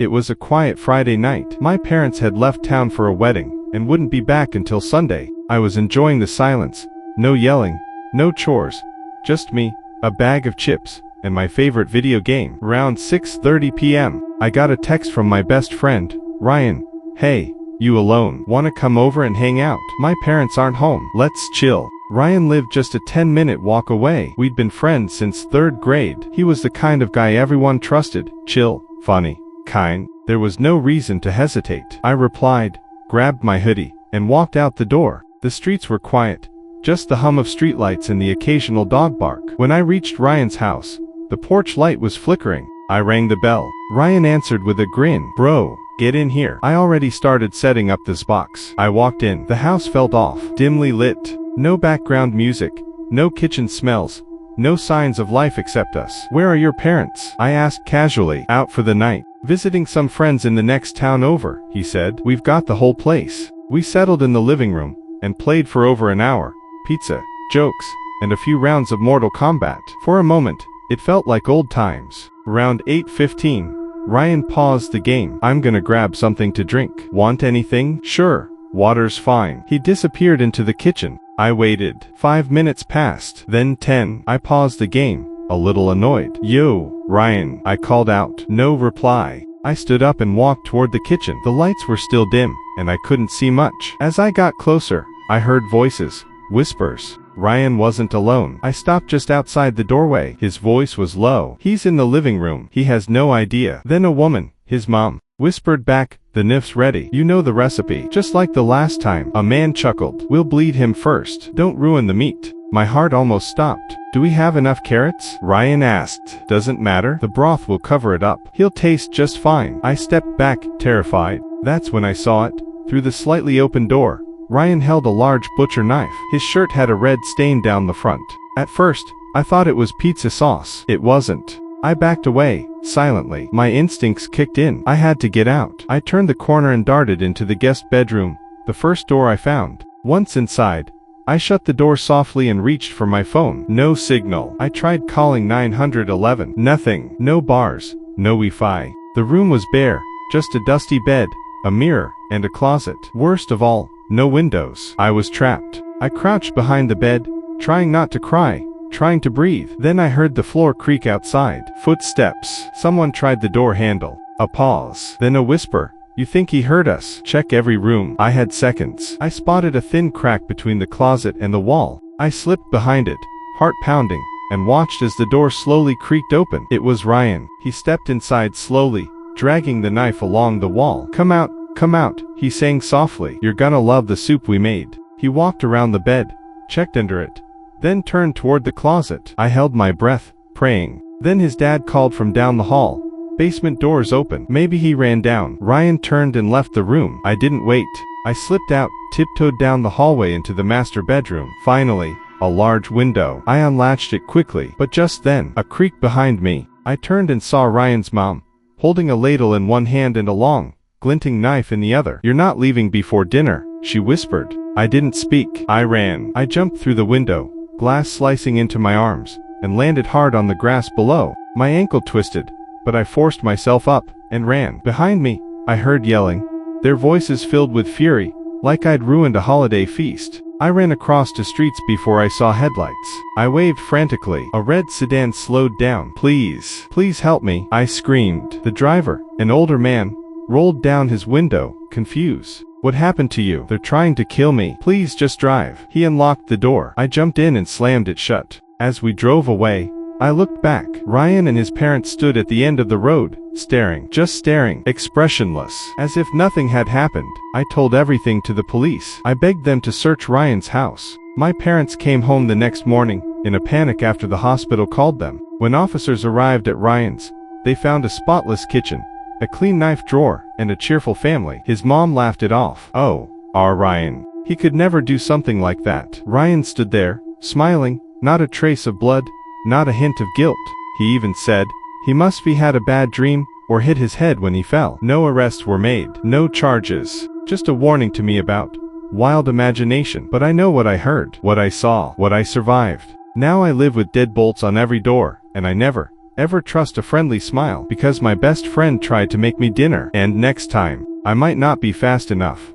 It was a quiet Friday night. My parents had left town for a wedding and wouldn't be back until Sunday. I was enjoying the silence. No yelling, no chores, just me, a bag of chips, and my favorite video game. Around 6:30 p.m., I got a text from my best friend, Ryan. Hey, you alone? Wanna come over and hang out? My parents aren't home. Let's chill. Ryan lived just a 10-minute walk away. We'd been friends since 3rd grade. He was the kind of guy everyone trusted. Chill, funny, kind. There was no reason to hesitate. I replied, grabbed my hoodie, and walked out the door. The streets were quiet, just the hum of streetlights and the occasional dog bark. When I reached Ryan's house, the porch light was flickering. I rang the bell. Ryan answered with a grin. Bro, get in here. I already started setting up this box. I walked in. The house felt off. Dimly lit. No background music. No kitchen smells. No signs of life except us. Where are your parents? I asked casually. Out for the night. Visiting some friends in the next town over, he said. We've got the whole place. We settled in the living room and played for over an hour. Pizza, jokes, and a few rounds of Mortal Kombat. For a moment, it felt like old times. Around 8:15, Ryan paused the game. I'm gonna grab something to drink. Want anything? Sure, water's fine. He disappeared into the kitchen. I waited. 5 minutes passed, then 10. I paused the game, a little annoyed. Yo, Ryan, I called out. No reply. I stood up and walked toward the kitchen. The lights were still dim, and I couldn't see much. As I got closer, I heard voices, whispers. Ryan wasn't alone. I stopped just outside the doorway. His voice was low. He's in the living room. He has no idea. Then a woman, his mom, whispered back, the nif's ready. You know the recipe. Just like the last time. A man chuckled. We'll bleed him first. Don't ruin the meat. My heart almost stopped. Do we have enough carrots? Ryan asked. Doesn't matter. The broth will cover it up. He'll taste just fine. I stepped back, terrified. That's when I saw it. Through the slightly open door, Ryan held a large butcher knife. His shirt had a red stain down the front. At first, I thought it was pizza sauce. It wasn't. I backed away, silently. My instincts kicked in. I had to get out. I turned the corner and darted into the guest bedroom, the first door I found. Once inside, I shut the door softly and reached for my phone. No signal. I tried calling 911. Nothing. No bars. No Wi-Fi. The room was bare, just a dusty bed, a mirror, and a closet. Worst of all, no windows. I was trapped. I crouched behind the bed, trying not to cry, trying to breathe. Then I heard the floor creak outside. Footsteps. Someone tried the door handle. A pause. Then a whisper. You think he heard us? Check every room. I had seconds. I spotted a thin crack between the closet and the wall. I slipped behind it, heart pounding, and watched as the door slowly creaked open. It was Ryan. He stepped inside slowly, dragging the knife along the wall. Come out, he sang softly. You're gonna love the soup we made. He walked around the bed, checked under it, then turned toward the closet. I held my breath, praying. Then his dad called from down the hall. Basement doors open. Maybe he ran down. Ryan turned and left the room. I didn't wait. I slipped out, tiptoed down the hallway into the master bedroom. Finally, a large window. I unlatched it quickly, but just then, a creak behind me. I turned and saw Ryan's mom, holding a ladle in one hand and a long, glinting knife in the other. You're not leaving before dinner, she whispered. I didn't speak. I ran. I jumped through the window, glass slicing into my arms, and landed hard on the grass below. My ankle twisted, but I forced myself up, and ran. Behind me, I heard yelling, their voices filled with fury, like I'd ruined a holiday feast. I ran across the streets before I saw headlights. I waved frantically. A red sedan slowed down. Please help me, I screamed. The driver, an older man, rolled down his window, confused. What happened to you? They're trying to kill me. Please just drive. He unlocked the door. I jumped in and slammed it shut. As we drove away, I looked back. Ryan and his parents stood at the end of the road, staring, just staring, expressionless, as if nothing had happened. I told everything to the police. I begged them to search Ryan's house. My parents came home the next morning, in a panic after the hospital called them. When officers arrived at Ryan's, they found a spotless kitchen, a clean knife drawer, and a cheerful family. His mom laughed it off. Oh, our Ryan. He could never do something like that. Ryan stood there, smiling, not a trace of blood, not a hint of guilt. He even said, he must be had a bad dream, or hit his head when he fell. No arrests were made. No charges. Just a warning to me about wild imagination. But I know what I heard, what I saw, what I survived. Now I live with deadbolts on every door, and I never, ever trust a friendly smile because my best friend tried to make me dinner, and next time, I might not be fast enough.